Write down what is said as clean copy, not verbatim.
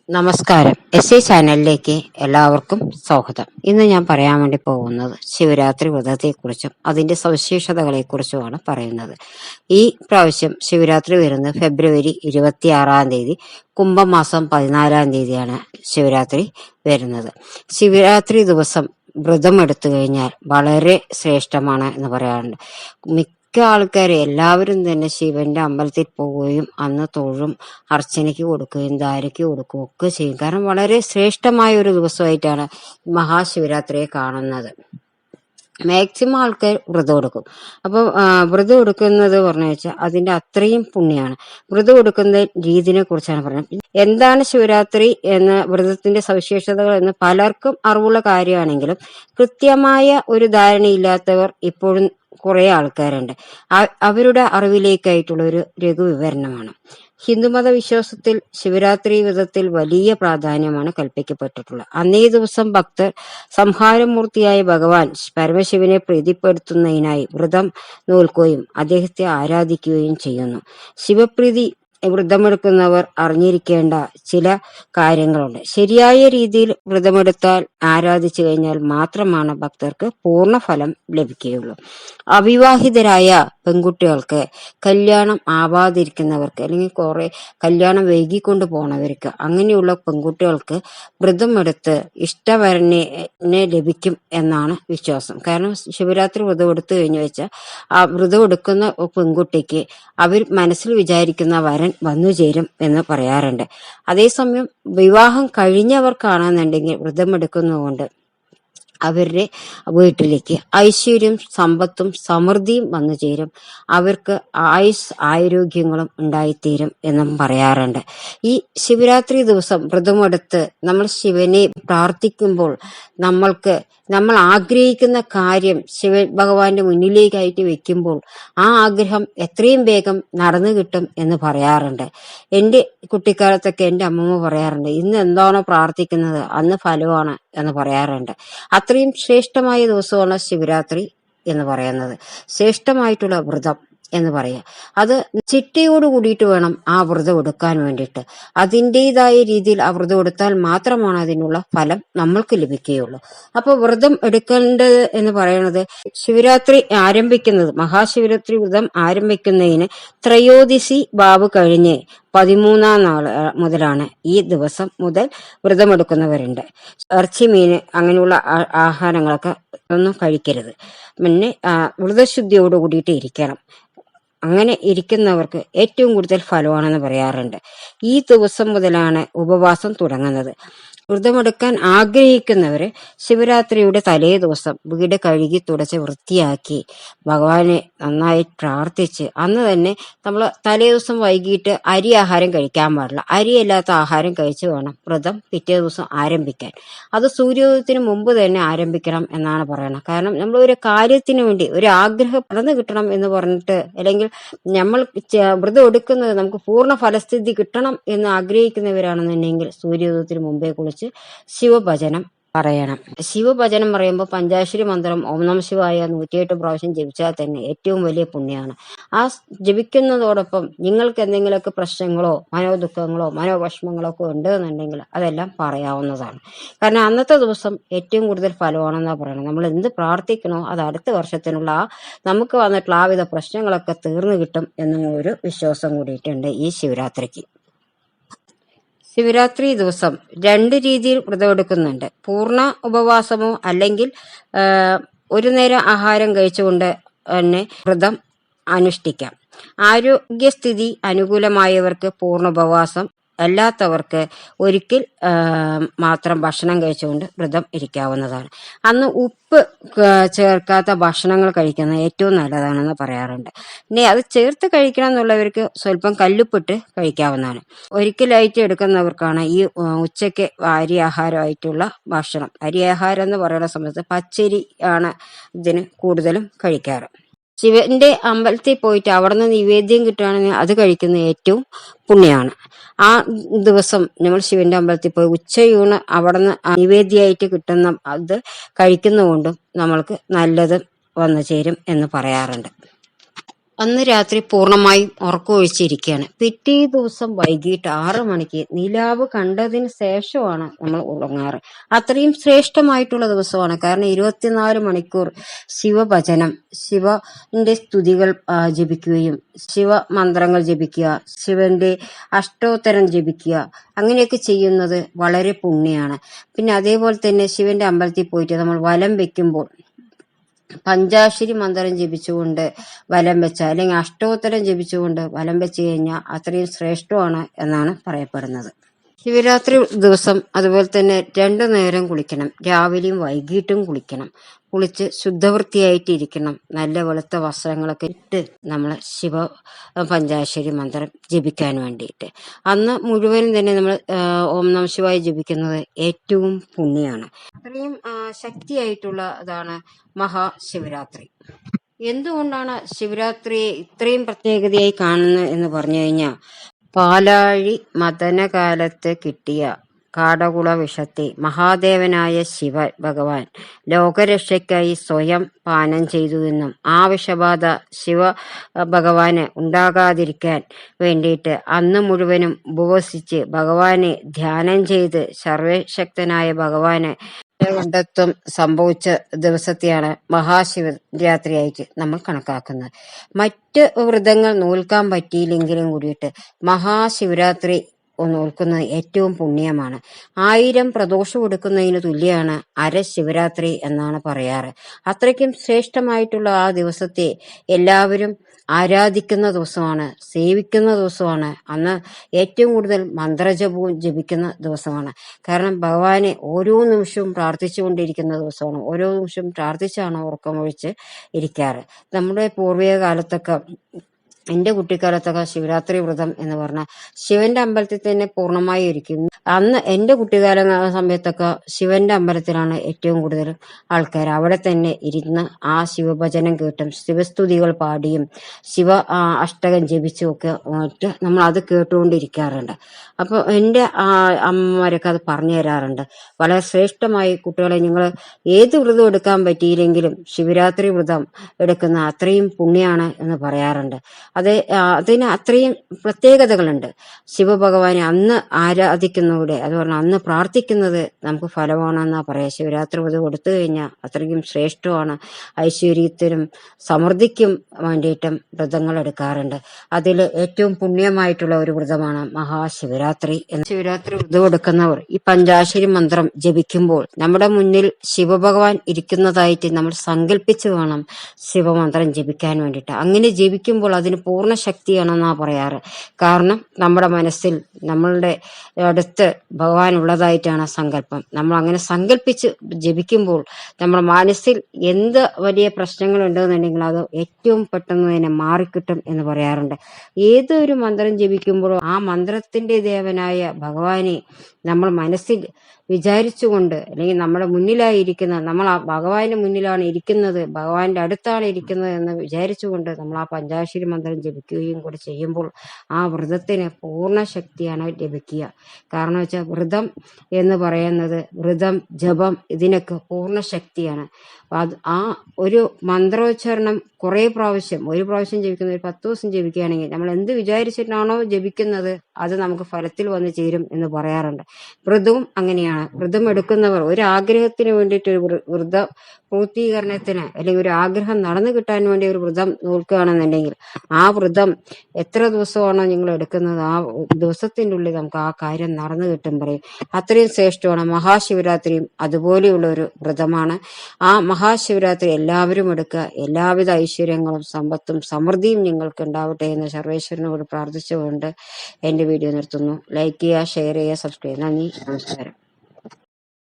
നമസ്കാരം. ചാനലിലേക്ക് എല്ലാവർക്കും സ്വാഗതം. ഇന്ന് ഞാൻ പറയാൻ വേണ്ടി പോകുന്നത് ശിവരാത്രി വ്രതത്തെക്കുറിച്ചും അതിന്റെ സവിശേഷതകളെക്കുറിച്ചുമാണ് പറയുന്നത്. ഈ പ്രാവശ്യം ശിവരാത്രി വരുന്നത് ഫെബ്രുവരി 26 കുംഭമാസം 14 ശിവരാത്രി വരുന്നത്. ശിവരാത്രി ദിവസം വ്രതം എടുത്തു കഴിഞ്ഞാൽ വളരെ ശ്രേഷ്ഠമാണ് എന്ന് പറയാറുണ്ട്. മിക്ക ആൾക്കാരും എല്ലാവരും തന്നെ ശിവന്റെ അമ്പലത്തിൽ പോവുകയും അന്ന് തൊഴും, അർച്ചനയ്ക്ക് കൊടുക്കുകയും ധാരയ്ക്ക് കൊടുക്കുകയും ഒക്കെ ചെയ്യും. കാരണം വളരെ ശ്രേഷ്ഠമായ ഒരു ദിവസമായിട്ടാണ് മഹാശിവരാത്രിയെ കാണുന്നത്. മാക്സിമം ആൾക്കാർ വ്രതം എടുക്കും. അപ്പൊ വ്രതം എടുക്കുന്നത് പറഞ്ഞു വെച്ചാൽ അതിന്റെ അത്രയും പുണ്യാണ്. വ്രതം എടുക്കുന്ന രീതിനെ കുറിച്ചാണ് പറയുന്നത്. എന്താണ് ശിവരാത്രി എന്ന വ്രതത്തിന്റെ സവിശേഷതകൾ എന്ന് പലർക്കും അറിവുള്ള കാര്യമാണെങ്കിലും കൃത്യമായ ഒരു ധാരണയില്ലാത്തവർ ഇപ്പോഴും കുറെ ആൾക്കാരുണ്ട്. അവരുടെ അറിവിലേക്കായിട്ടുള്ള ഒരു ലഘുവിവരണമാണ്. ഹിന്ദുമത വിശ്വാസത്തിൽ ശിവരാത്രി വ്രതത്തിൽ വലിയ പ്രാധാന്യമാണ് കൽപ്പിക്കപ്പെട്ടിട്ടുള്ളത്. അന്നേ ദിവസം ഭക്തർ സംഹാരമൂർത്തിയായ ഭഗവാൻ പരമശിവനെ പ്രീതിപ്പെടുത്തുന്നതിനായി വ്രതം നോൽക്കുകയും അദ്ദേഹത്തെ ആരാധിക്കുകയും ചെയ്യുന്നു. ശിവപ്രീതി വ്രതമെടുക്കുന്നവർ അറിഞ്ഞിരിക്കേണ്ട ചില കാര്യങ്ങളുണ്ട്. ശരിയായ രീതിയിൽ വ്രതമെടുത്താൽ ആരാധിച്ചു കഴിഞ്ഞാൽ മാത്രമാണ് ഭക്തർക്ക് പൂർണ്ണ ഫലം ലഭിക്കുകയുള്ളൂ. അവിവാഹിതരായ പെൺകുട്ടികൾക്ക്, കല്യാണം ആവാതിരിക്കുന്നവർക്ക്, അല്ലെങ്കിൽ കുറെ കല്യാണം വൈകിക്കൊണ്ട് പോണവർക്ക്, അങ്ങനെയുള്ള പെൺകുട്ടികൾക്ക് വ്രതമെടുത്ത് ഇഷ്ടവരനെ ലഭിക്കും എന്നാണ് വിശ്വാസം. കാരണം ശിവരാത്രി വ്രതം എടുത്തു കഴിഞ്ഞു വെച്ചാൽ ആ വ്രതം എടുക്കുന്ന പെൺകുട്ടിക്ക് അവർ മനസ്സിൽ വിചാരിക്കുന്ന വരൻ വന്നു ചേരും എന്ന് പറയാറുണ്ട്. അതേസമയം വിവാഹം കഴിഞ്ഞവർക്കാണെന്നുണ്ടെങ്കിൽ വ്രതമെടുക്കുന്നതുകൊണ്ട് അവരുടെ വീട്ടിലേക്ക് ഐശ്വര്യം, സമ്പത്തും സമൃദ്ധിയും വന്നു ചേരും. അവർക്ക് ആരോഗ്യങ്ങളും ഉണ്ടായിത്തീരും എന്നും പറയാറുണ്ട്. ഈ ശിവരാത്രി ദിവസം വ്രതമെടുത്ത് നമ്മൾ ശിവനെ പ്രാർത്ഥിക്കുമ്പോൾ നമ്മൾ ആഗ്രഹിക്കുന്ന കാര്യം ശിവ ഭഗവാന്റെ മുന്നിലേക്കായിട്ട് വെക്കുമ്പോൾ ആ ആഗ്രഹം എത്രയും വേഗം നടന്നു കിട്ടും എന്ന് പറയാറുണ്ട്. എന്റെ കുട്ടിക്കാലത്തൊക്കെ എന്റെ അമ്മമ്മ പറയാറുണ്ട്, ഇന്ന് എന്താണോ പ്രാർത്ഥിക്കുന്നത് അന്ന് ഫലമാണ് എന്ന് പറയാറുണ്ട്. അത്രയും ശ്രേഷ്ഠമായ ദിവസമാണ് ശിവരാത്രി എന്ന് പറയുന്നത്. ശ്രേഷ്ഠമായിട്ടുള്ള വ്രതം എന്ന് പറയാം. അത് ചിട്ടയോട് കൂടിയിട്ട് വേണം ആ വ്രതം എടുക്കാൻ വേണ്ടിയിട്ട്. അതിൻ്റെതായ രീതിയിൽ ആ വ്രതം എടുത്താൽ മാത്രമാണ് അതിനുള്ള ഫലം നമ്മൾക്ക് ലഭിക്കുകയുള്ളൂ. അപ്പൊ വ്രതം എടുക്കേണ്ടത് എന്ന് പറയുന്നത് ശിവരാത്രി ആരംഭിക്കുന്നത്, മഹാശിവരാത്രി വ്രതം ആരംഭിക്കുന്നതിന് ത്രയോദശി വാവ് കഴിഞ്ഞ് 13-ാം നാൾ മുതലാണ്. ഈ ദിവസം മുതൽ വ്രതമെടുക്കുന്നവരുണ്ട്. ഇറച്ചി, മീന് അങ്ങനെയുള്ള ആഹാരങ്ങളൊക്കെ ഒന്നും കഴിക്കരുത്. പിന്നെ വ്രതശുദ്ധിയോട് കൂടിയിട്ട് ഇരിക്കണം. അങ്ങനെ ഇരിക്കുന്നവർക്ക് ഏറ്റവും കൂടുതൽ ഫലമാണെന്ന് പറയാറുണ്ട്. ഈ ദിവസം മുതലാണ് ഉപവാസം തുടങ്ങുന്നത്. വ്രതമെടുക്കാൻ ആഗ്രഹിക്കുന്നവര് ശിവരാത്രിയുടെ തലേ ദിവസം വീട് കഴുകി തുടച്ച് വൃത്തിയാക്കി ഭഗവാനെ നന്നായി പ്രാർത്ഥിച്ച് അന്ന് തന്നെ നമ്മൾ തലേ ദിവസം വൈകിട്ട് അരി ആഹാരം കഴിക്കാൻ പാടില്ല. അരിയല്ലാത്ത ആഹാരം കഴിച്ച് വേണം വ്രതം പിറ്റേ ദിവസം ആരംഭിക്കാൻ. അത് സൂര്യോദയത്തിന് മുമ്പ് തന്നെ ആരംഭിക്കണം എന്നാണ് പറയുന്നത്. കാരണം നമ്മൾ ഒരു കാര്യത്തിന് വേണ്ടി ഒരു ആഗ്രഹം നടന്നു കിട്ടണം എന്ന് പറഞ്ഞിട്ട്, അല്ലെങ്കിൽ നമ്മൾ വ്രതം എടുക്കുന്നത് നമുക്ക് പൂർണ്ണ ഫലസ്ഥിതി കിട്ടണം എന്ന് ആഗ്രഹിക്കുന്നവരാണെന്നുണ്ടെങ്കിൽ സൂര്യോദയത്തിന് മുമ്പേ കുളിച്ച് ശിവഭജനം പറയണം. ശിവഭജനം പറയുമ്പോൾ പഞ്ചാക്ഷരി മന്ത്രം ഓം നമഃ ശിവായ 108 പ്രാവശ്യം ജപിച്ചാൽ തന്നെ ഏറ്റവും വലിയ പുണ്യമാണ്. ആ ജപിക്കുന്നതോടൊപ്പം നിങ്ങൾക്ക് എന്തെങ്കിലുമൊക്കെ പ്രശ്നങ്ങളോ മനോദുഃഖങ്ങളോ മനോവിഷമങ്ങളോ ഒക്കെ ഉണ്ടെന്നുണ്ടെങ്കിൽ അതെല്ലാം പറയാവുന്നതാണ്. കാരണം അന്നത്തെ ദിവസം ഏറ്റവും കൂടുതൽ ഫലമാണെന്നാണ് പറയുന്നത്. നമ്മൾ എന്ത് പ്രാർത്ഥിക്കണോ അത് അടുത്ത വർഷത്തിനുള്ള നമുക്ക് വന്നിട്ടുള്ള ആവിധ പ്രശ്നങ്ങളൊക്കെ തീർന്നു കിട്ടും എന്നും ഒരു വിശ്വാസം കൂടിയിട്ടുണ്ട് ഈ ശിവരാത്രിക്ക്. ശിവരാത്രി ദിവസം 2 രീതിയിൽ വ്രതമെടുക്കുന്നുണ്ട്. പൂർണ്ണ ഉപവാസമോ അല്ലെങ്കിൽ ഒരു നേരം ആഹാരം കഴിച്ചുകൊണ്ട് തന്നെ വ്രതം അനുഷ്ഠിക്കാം. ആരോഗ്യസ്ഥിതി അനുകൂലമായവർക്ക് പൂർണ്ണ ഉപവാസം, അല്ലാത്തവർക്ക് ഒരിക്കൽ മാത്രം ഭക്ഷണം കഴിച്ചുകൊണ്ട് വ്രതം ഇരിക്കാവുന്നതാണ്. അന്ന് ഉപ്പ് ചേർക്കാത്ത ഭക്ഷണങ്ങൾ കഴിക്കുന്നത് ഏറ്റവും നല്ലതാണെന്ന് പറയാറുണ്ട്. പിന്നെ അത് ചേർത്ത് കഴിക്കണം എന്നുള്ളവർക്ക് സ്വല്പം കല്ലുപ്പിട്ട് കഴിക്കാവുന്നതാണ്. ഒരിക്കലായിട്ട് എടുക്കുന്നവർക്കാണ് ഈ ഉച്ചയ്ക്ക് അരി ആഹാരമായിട്ടുള്ള ഭക്ഷണം. അരി ആഹാരം എന്ന് പറയുന്ന സമയത്ത് പച്ചരി ആണ് ഇതിന് കൂടുതലും കഴിക്കാറ്. ശിവന്റെ അമ്പലത്തിൽ പോയിട്ട് അവിടെ നിന്ന് നിവേദ്യം കിട്ടുകയാണെങ്കിൽ അത് കഴിക്കുന്നത് ഏറ്റവും പുണ്യമാണ്. ആ ദിവസം നമ്മൾ ശിവന്റെ അമ്പലത്തിൽ പോയി ഉച്ചയൂണ് അവിടെ നിന്ന് നിവേദ്യമായിട്ട് കിട്ടുന്ന അത് കഴിക്കുന്നതുകൊണ്ടും നമ്മൾക്ക് നല്ലത് വന്നു ചേരും എന്ന് പറയാറുണ്ട്. അന്ന് രാത്രി പൂർണ്ണമായും ഉറക്കമൊഴിച്ചിരിക്കുകയാണ്. പിറ്റേ ദിവസം വൈകിട്ട് 6 മണിക്ക് നിലാവ് കണ്ടതിന് ശേഷമാണ് നമ്മൾ ഉറങ്ങാറ്. അത്രയും ശ്രേഷ്ഠമായിട്ടുള്ള ദിവസമാണ്. കാരണം 24 മണിക്കൂർ ശിവഭജനം, ശിവന്റെ സ്തുതികൾ ജപിക്കുകയും ശിവമന്ത്രങ്ങൾ ജപിക്കുക, ശിവന്റെ അഷ്ടോത്തരം ജപിക്കുക, അങ്ങനെയൊക്കെ ചെയ്യുന്നത് വളരെ പുണ്യമാണ്. പിന്നെ അതേപോലെ തന്നെ ശിവന്റെ അമ്പലത്തിൽ പോയിട്ട് നമ്മൾ വലം വെക്കുമ്പോൾ പഞ്ചാക്ഷരി മന്ത്രം ജപിച്ചുകൊണ്ട് വലം വെച്ച, അല്ലെങ്കിൽ അഷ്ടോത്തരം ജപിച്ചുകൊണ്ട് വലം വെച്ച് കഴിഞ്ഞാൽ അത്രയും ശ്രേഷ്ഠമാണ് എന്നാണ് പറയപ്പെടുന്നത്. ശിവരാത്രി ദിവസം അതുപോലെ തന്നെ 2 നേരം കുളിക്കണം. രാവിലെയും വൈകിട്ടും കുളിക്കണം. കുളിച്ച് ശുദ്ധവൃത്തിയായിട്ടിരിക്കണം. നല്ല വെളുത്ത വസ്ത്രങ്ങളൊക്കെ ഇട്ട് നമ്മൾ ശിവ പഞ്ചാക്ഷരി മന്ത്രം ജപിക്കാൻ വേണ്ടിയിട്ട് അന്ന് മുഴുവനും തന്നെ നമ്മൾ ഓം നമഃ ശിവായ ജപിക്കുന്നത് ഏറ്റവും പുണ്യമാണ്. അത്രയും ശക്തിയായിട്ടുള്ള അതാണ് മഹാശിവരാത്രി. എന്തുകൊണ്ടാണ് ശിവരാത്രിയെ ഇത്രയും പ്രത്യേകതയായി കാണുന്നത് എന്ന് പറഞ്ഞു കഴിഞ്ഞാൽ, പാലാഴി മദനകാലത്ത് കിട്ടിയ കാടകുള വിഷത്തെ മഹാദേവനായ ശിവ ഭഗവാൻ ലോകരക്ഷയ്ക്കായി സ്വയം പാനം ചെയ്തുവെന്നും ആ വിഷബാധ ശിവ ഭഗവാന് ഉണ്ടാകാതിരിക്കാൻ വേണ്ടിയിട്ട് അന്ന് മുഴുവനും ഉപവസിച്ച് ഭഗവാനെ ധ്യാനം ചെയ്ത് സർവശക്തനായ ഭഗവാന് കണ്ടത്വം സംഭവിച്ച ദിവസത്തെയാണ് മഹാശിവരാത്രിയായിട്ട് നമ്മൾ കണക്കാക്കുന്നത്. മറ്റ് വ്രതങ്ങൾ നോൽക്കാൻ പറ്റിയില്ലെങ്കിലും കൂടിയിട്ട് മഹാശിവരാത്രി നോൽക്കുന്നത് ഏറ്റവും പുണ്യമാണ്. 1000 പ്രദോഷം കൊടുക്കുന്നതിന് തുല്യമാണ് അര ശിവരാത്രി എന്നാണ് പറയാറ്. അത്രയ്ക്കും ശ്രേഷ്ഠമായിട്ടുള്ള ആ ദിവസത്തെ എല്ലാവരും ആരാധിക്കുന്ന ദിവസമാണ്, സേവിക്കുന്ന ദിവസമാണ്. അന്ന് ഏറ്റവും കൂടുതൽ മന്ത്രജപവും ജപിക്കുന്ന ദിവസമാണ്. കാരണം ഭഗവാനെ ഓരോ നിമിഷവും പ്രാർത്ഥിച്ചുകൊണ്ടിരിക്കുന്ന ദിവസമാണ്. ഓരോ നിമിഷവും പ്രാർത്ഥിച്ചാണ് ഉറക്കമൊഴിച്ച് ഇരിക്കാറ്. നമ്മുടെ പൂർവിക കാലത്തൊക്കെ, എന്റെ കുട്ടിക്കാലത്തൊക്കെ ശിവരാത്രി വ്രതം എന്ന് പറഞ്ഞാൽ ശിവന്റെ അമ്പലത്തിൽ തന്നെ പൂർണ്ണമായി ഇരിക്കും. അന്ന് എന്റെ കുട്ടിക്കാല സമയത്തൊക്കെ ശിവന്റെ അമ്പലത്തിലാണ് ഏറ്റവും കൂടുതൽ ആൾക്കാർ. അവിടെ തന്നെ ഇരുന്ന് ആ ശിവഭജനം കേട്ടും ശിവസ്തുതികൾ പാടിയും ശിവ അഷ്ടകം ജപിച്ചും ഒക്കെ നമ്മൾ അത് കേട്ടുകൊണ്ടിരിക്കാറുണ്ട്. അപ്പൊ എന്റെ അമ്മമാരൊക്കെ അത് പറഞ്ഞു തരാറുണ്ട്. വളരെ ശ്രേഷ്ഠമായി കുട്ടികളെ, നിങ്ങൾ ഏത് വ്രതം എടുക്കാൻ പറ്റിയില്ലെങ്കിലും ശിവരാത്രി വ്രതം എടുക്കുന്ന അത്രയും പുണ്യമാണ് എന്ന് പറയാറുണ്ട്. അതിന് അത്രയും പ്രത്യേകതകളുണ്ട്. ശിവഭഗവാനെ അന്ന് ആരാധിക്കുന്നതോടെ, അത് പറഞ്ഞാൽ അന്ന് പ്രാർത്ഥിക്കുന്നത് നമുക്ക് ഫലമാണെന്നാ പറയാ. ശിവരാത്രി വ്രതം കൊടുത്തു കഴിഞ്ഞാൽ അത്രയ്ക്കും ശ്രേഷ്ഠമാണ്. ഐശ്വര്യത്തിനും സമൃദ്ധിക്കും വേണ്ടിയിട്ടും വ്രതങ്ങൾ എടുക്കാറുണ്ട്. അതിൽ ഏറ്റവും പുണ്യമായിട്ടുള്ള ഒരു വ്രതമാണ് മഹാശിവരാത്രി. ശിവരാത്രി വ്രതം എടുക്കുന്നവർ ഈ പഞ്ചാക്ഷരി മന്ത്രം ജപിക്കുമ്പോൾ നമ്മുടെ മുന്നിൽ ശിവഭഗവാൻ ഇരിക്കുന്നതായിട്ട് നമ്മൾ സങ്കല്പിച്ച് വേണം ശിവമന്ത്രം ജപിക്കാൻ വേണ്ടിയിട്ട്. അങ്ങനെ ജപിക്കുമ്പോൾ അതിന് പൂർണ്ണ ശക്തിയാണെന്നാ പറയാറ്. കാരണം നമ്മുടെ മനസ്സിൽ നമ്മളുടെ അടുത്ത് ഭഗവാൻ ഉള്ളതായിട്ടാണ് സങ്കല്പം. നമ്മൾ അങ്ങനെ സങ്കല്പിച്ച് ജപിക്കുമ്പോൾ നമ്മുടെ മനസ്സിൽ എന്ത് വലിയ പ്രശ്നങ്ങൾ ഉണ്ടെന്നുണ്ടെങ്കിൽ അത് ഏറ്റവും പെട്ടെന്ന് തന്നെ മാറിക്കിട്ടും എന്ന് പറയാറുണ്ട്. ഏതൊരു മന്ത്രം ജപിക്കുമ്പോഴും ആ മന്ത്രത്തിന്റെ ദേവനായ ഭഗവാനെ നമ്മൾ മനസ്സിൽ വിചാരിച്ചുകൊണ്ട്, അല്ലെങ്കിൽ നമ്മുടെ മുന്നിലായിരിക്കുന്ന, നമ്മൾ ആ ഭഗവാന്റെ മുന്നിലാണ് ഇരിക്കുന്നത്, ഭഗവാന്റെ അടുത്താണ് ഇരിക്കുന്നത് എന്ന് വിചാരിച്ചുകൊണ്ട് നമ്മൾ ആ പഞ്ചാക്ഷരി മന്ത്രം ജപിക്കുകയും കൂടെ ചെയ്യുമ്പോൾ ആ വ്രതത്തിന് പൂർണ്ണ ശക്തിയാണ് ലഭിക്കുക. കാരണം വെച്ചാൽ വ്രതം എന്ന് പറയുന്നത്, വ്രതം ജപം ഇതിനൊക്കെ പൂർണ്ണ ശക്തിയാണ്. ആ ഒരു മന്ത്രോച്ചാരണം ഒരു പ്രാവശ്യം ജപിക്കുന്ന, ഒരു 10 ദിവസം ജപിക്കുകയാണെങ്കിൽ നമ്മൾ എന്ത് വിചാരിച്ചിട്ടാണോ ജപിക്കുന്നത് അത് നമുക്ക് ഫലത്തിൽ വന്നു ചേരും എന്ന് പറയാറുണ്ട്. വ്രതവും അങ്ങനെയാണ്. വ്രതം എടുക്കുന്നവർ ഒരു ആഗ്രഹത്തിന് വേണ്ടിയിട്ട്, ഒരു വ്രത പൂർത്തീകരണത്തിന് അല്ലെങ്കിൽ ഒരു ആഗ്രഹം നടന്നു കിട്ടാൻ വേണ്ടി ഒരു വ്രതം നോക്കുകയാണെന്നുണ്ടെങ്കിൽ ആ വ്രതം എത്ര ദിവസമാണോ നിങ്ങൾ എടുക്കുന്നത് ആ ദിവസത്തിന്റെ ഉള്ളിൽ നമുക്ക് ആ കാര്യം നടന്നു കിട്ടും പറയും. അത്രയും ശ്രേഷ്ഠമാണ്. മഹാശിവരാത്രിയും അതുപോലെയുള്ള ഒരു വ്രതമാണ്. ആ മഹാശിവരാത്രി എല്ലാവരും എടുക്കുക. എല്ലാവിധ ഐശ്വര്യങ്ങളും സമ്പത്തും സമൃദ്ധിയും നിങ്ങൾക്ക് ഉണ്ടാവട്ടെ എന്ന് സർവേശ്വരനോട് പ്രാർത്ഥിച്ചുകൊണ്ട് എന്റെ വീഡിയോ നിർത്തുന്നു. ലൈക്ക് ചെയ്യുക, ഷെയർ ചെയ്യുക, സബ്സ്ക്രൈബ് ചെയ്യുക. നന്ദി, നമസ്കാരം.